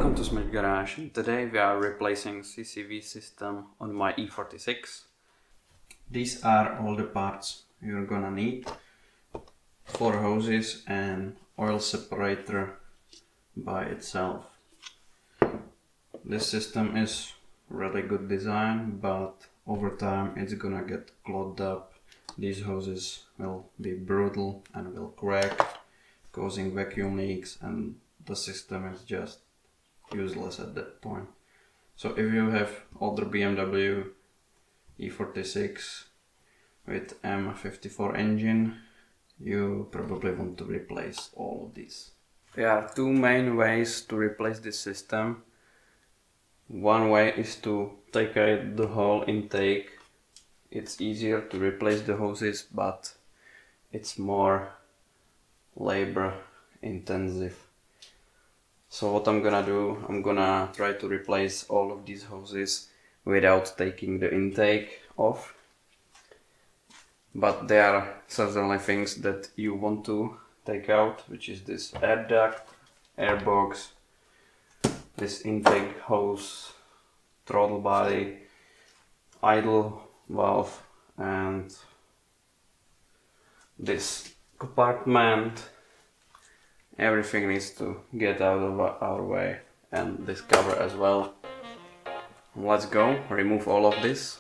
Welcome to smashedgarage, and today we are replacing CCV system on my E46. These are all the parts you're gonna need: 4 hoses and oil separator by itself. This system is really good design, but over time it's gonna get clogged up. These hoses will be brittle and will crack, causing vacuum leaks, and the system is just useless at that point. So if you have older BMW E46 with M54 engine, you probably want to replace all of these. There are 2 main ways to replace this system. One way is to take out the whole intake. It's easier to replace the hoses, but it's more labor intensive. So what I'm gonna do, I'm gonna try to replace all of these hoses without taking the intake off. But there are certainly things that you want to take out, which is this air duct, air box, this intake hose, throttle body, idle valve, and this compartment. Everything needs to get out of our way, and this cover as well. Let's go, remove all of this.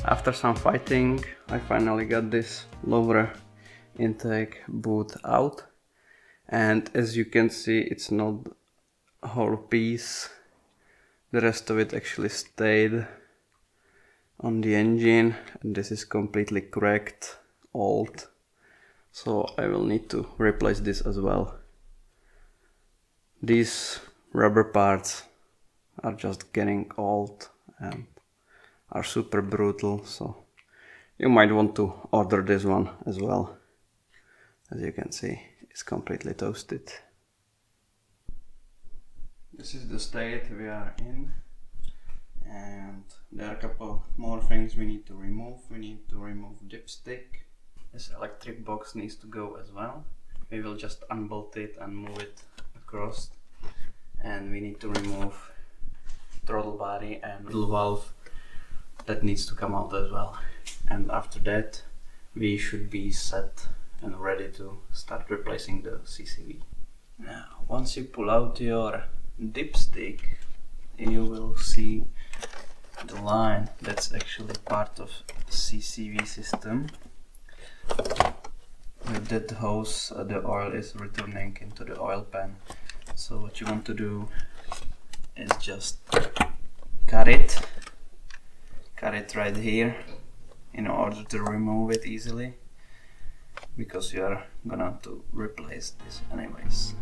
After some fighting, I finally got this lower intake boot out, and as you can see, it's not a whole piece. The rest of it actually stayed on the engine, and this is completely cracked, old, so I will need to replace this as well. These rubber parts are just getting old and are super brutal, so you might want to order this one as well. As you can see, it's completely toasted. This is the state we are in, and there are a couple more things we need to remove. We need to remove dipstick. This electric box needs to go as well. We will just unbolt it and move it across, and we need to remove throttle body and little valve. That needs to come out as well, and after that we should be set and ready to start replacing the CCV. Now, once you pull out your dipstick, you will see the line that's actually part of the CCV system. With that hose, the oil is returning into the oil pan. So what you want to do is just cut it right here in order to remove it easily, because you are gonna have to replace this anyways.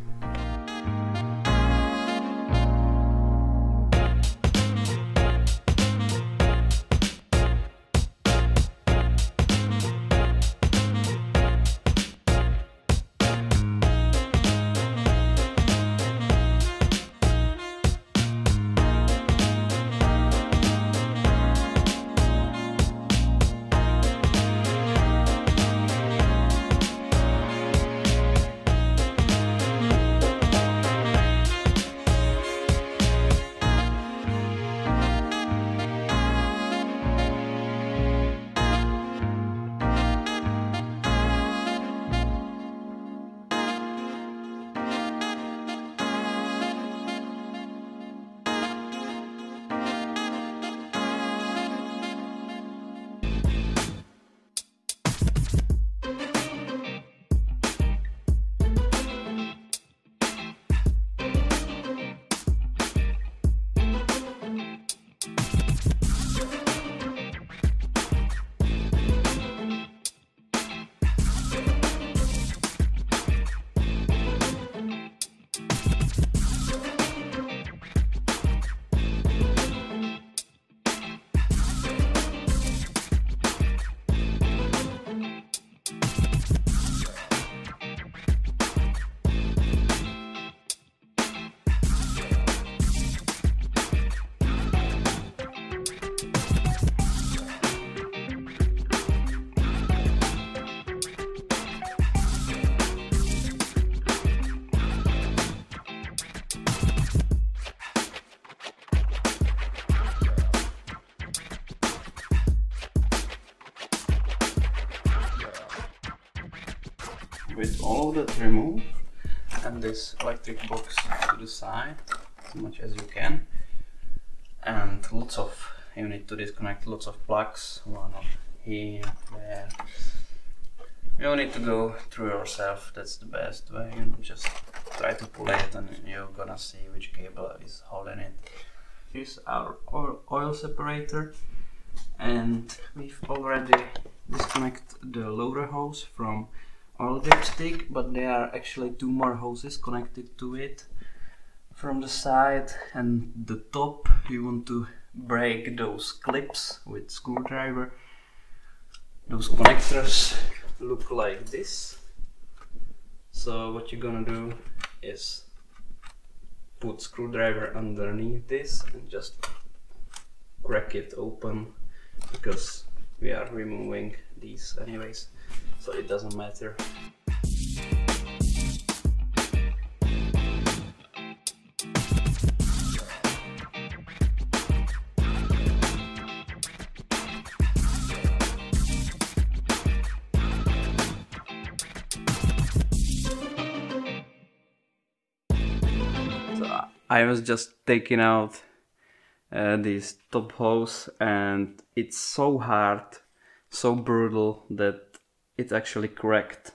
with all of that removed and this electric box to the side as much as you can, and you need to disconnect lots of plugs, one on here, there. You need to go through yourself, that's the best way, just try to pull it and you're gonna see which cable is holding it. Here's our oil separator, and we've already disconnected the loader hose from oil dipstick, but there are actually 2 more hoses connected to it from the side and the top. You want to break those clips with screwdriver. Those connectors look like this. So what you're gonna do is put screwdriver underneath this and just crack it open, because we are removing these anyways, so it doesn't matter. I was just taking out this top hose, and it's so hard, so brutal, that it actually cracked.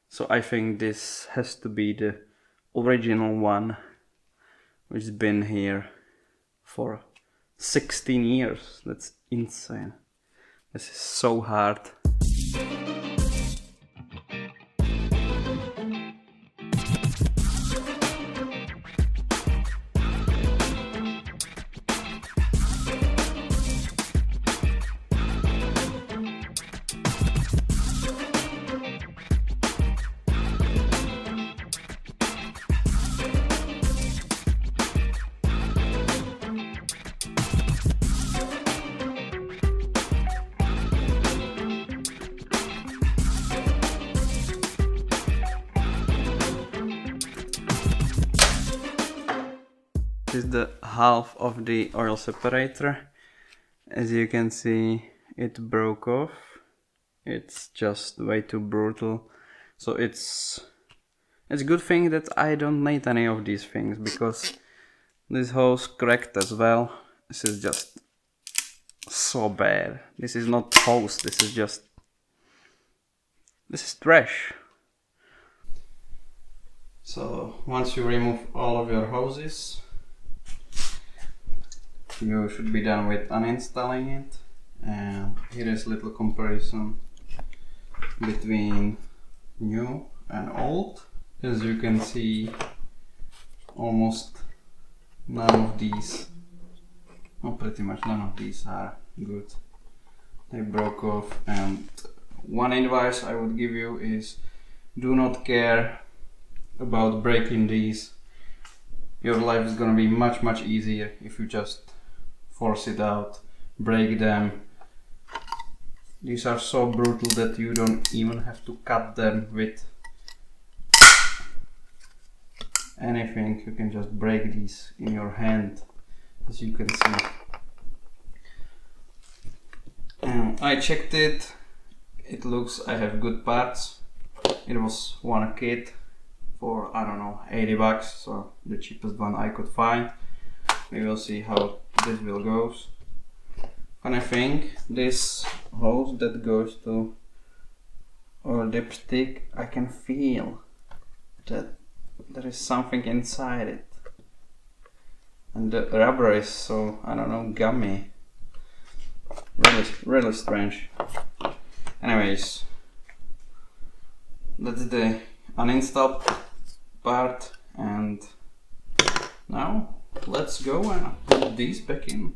So I think this has to be the original one, which has been here for 16 years. That's insane. This is so hard. This is the half of the oil separator. As you can see, it broke off. It's just way too brutal. So it's a good thing that I don't need any of these things, because this hose cracked as well. This is just so bad. This is not hose, this is trash. So once you remove all of your hoses, you should be done with uninstalling it. And here is a little comparison between new and old. As you can see, almost none of these, well, pretty much none of these are good. They broke off, and one advice I would give you is do not care about breaking these. Your life is gonna be much easier if you just force it out, break them. These are so brutal that you don't even have to cut them with anything. You can just break these in your hand, as you can see. I checked it. It looks I have good parts. It was one kit for, I don't know, 80 bucks, so the cheapest one I could find. We will see how this will go. And I think this hose that goes to our dipstick, I can feel that there is something inside it, and the rubber is so, I don't know, gummy. Really strange. Anyways, that's the uninstalled part, and now let's go and put these back in.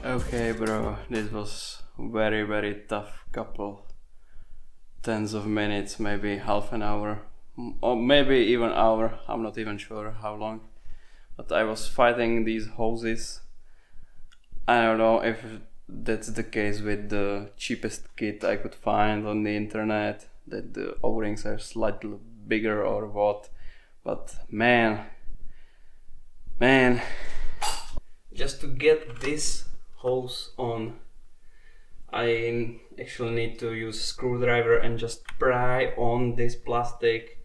Okay, bro, this was very tough couple tens of minutes, maybe half an hour, or maybe even hour. I'm not even sure how long. But I was fighting these hoses. I don't know if that's the case with the cheapest kit I could find on the internet, that the O-rings are slightly bigger or what. But man, just to get this hose on, I actually need to use a screwdriver and just pry on this plastic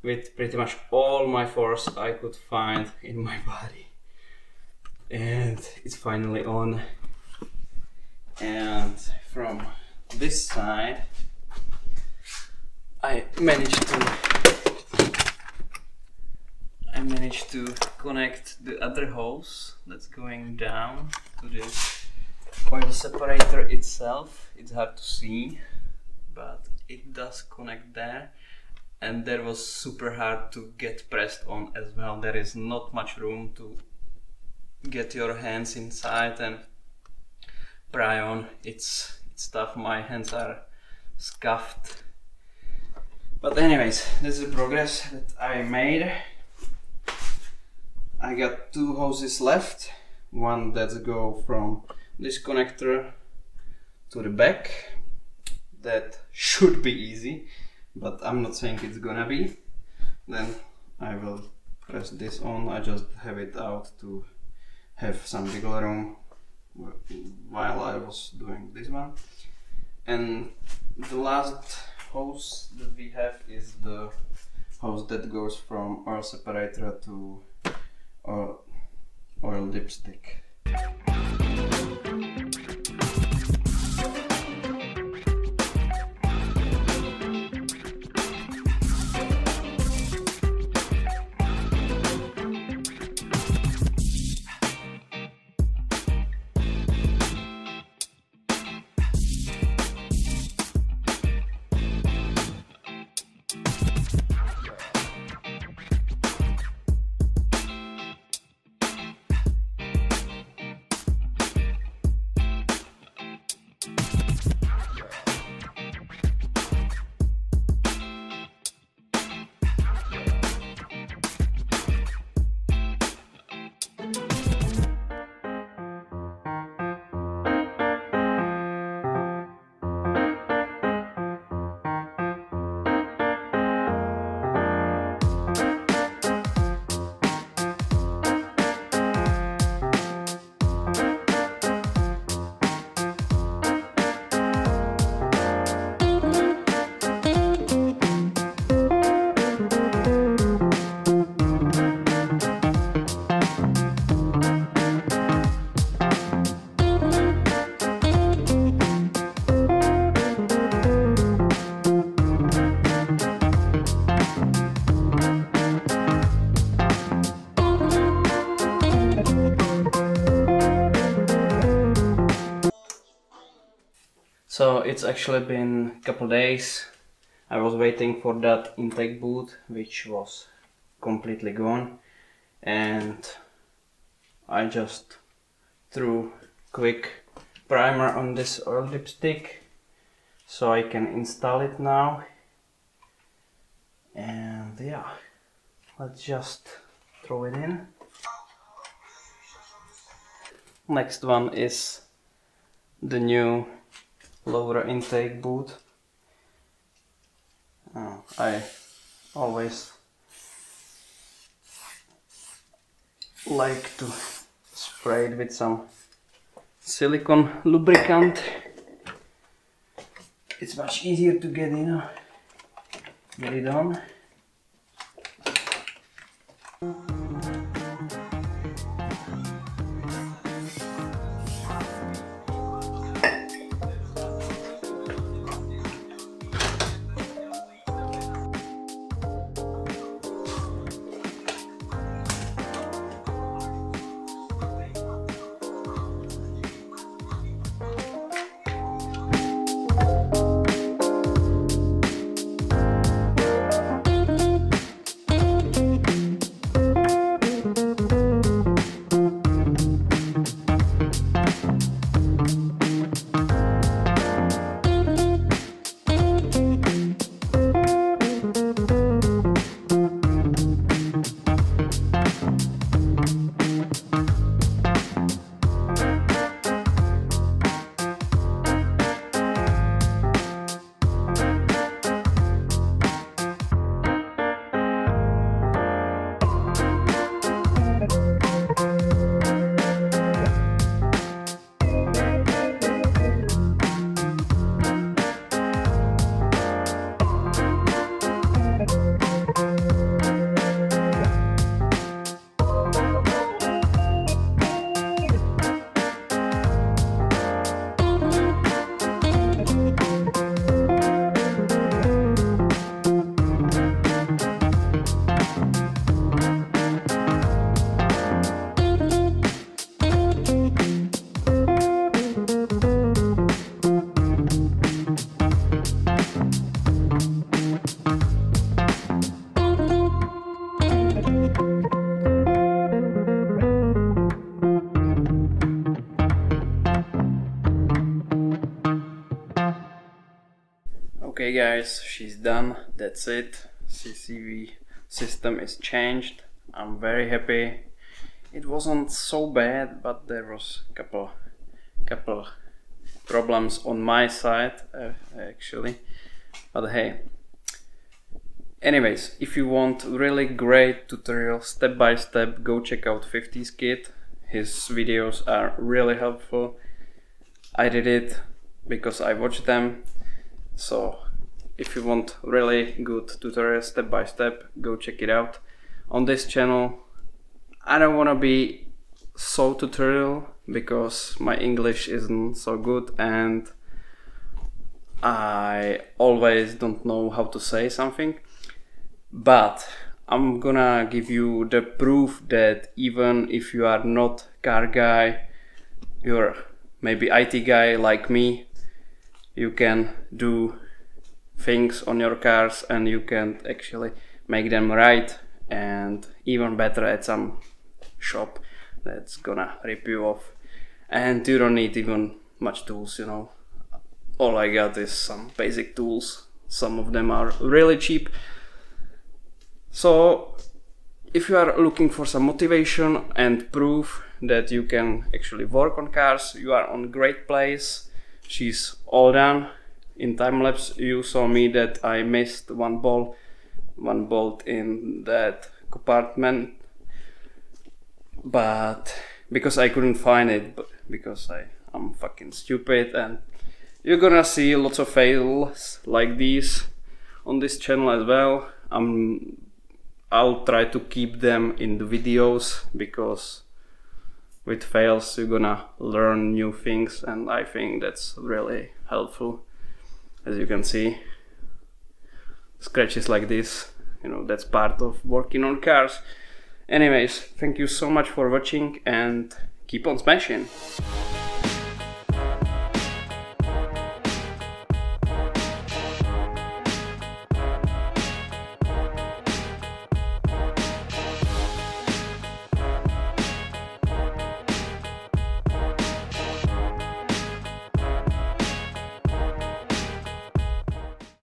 with pretty much all my force I could find in my body. And it's finally on. And from this side I managed to connect the other hose that's going down to the oil separator itself. It's hard to see, but it does connect there, and that was super hard to get pressed on as well. There is not much room to get your hands inside and pry on. It's tough, my hands are scuffed. But anyways, this is the progress that I made. I got two hoses left, one that go from this connector to the back. That should be easy, but I'm not saying it's gonna be. Then I will press this on. I just have it out to have some wiggle room while I was doing this one. And the last hose that we have is the hose that goes from oil separator to oil dipstick. So it's actually been a couple days. I was waiting for that intake boot, which was completely gone, and I just threw quick primer on this oil dipstick so I can install it now. And yeah, let's just throw it in. Next one is the new lower intake boot. I always like to spray it with some silicone lubricant. It's much easier to get it on. Okay guys, she's done, that's it. CCV system is changed. I'm very happy. It wasn't so bad, but there was a couple problems on my side actually. But hey. Anyways, if you want really great tutorial step by step, go check out 50's Kid. His videos are really helpful. I did it because I watched them. So if you want really good tutorial step by step, go check it out. On this channel I don't want to be so tutorial because my English isn't so good and I always don't know how to say something, but I'm gonna give you the proof that even if you are not car guy, you're maybe IT guy like me, you can do things on your cars and you can actually make them right and even better at some shop that's gonna rip you off. And you don't need even much tools, you know. All I got is some basic tools. Some of them are really cheap. So if you are looking for some motivation and proof that you can actually work on cars, you are on a great place. She's all done. In time lapse you saw me that I missed one bolt in that compartment, but because I couldn't find it, because I'm fucking stupid, and you're gonna see lots of fails like these on this channel as well. I'll try to keep them in the videos because with fails you're gonna learn new things, and I think that's really helpful. As you can see, scratches like this, you know, that's part of working on cars. Anyways, thank you so much for watching and keep on smashing.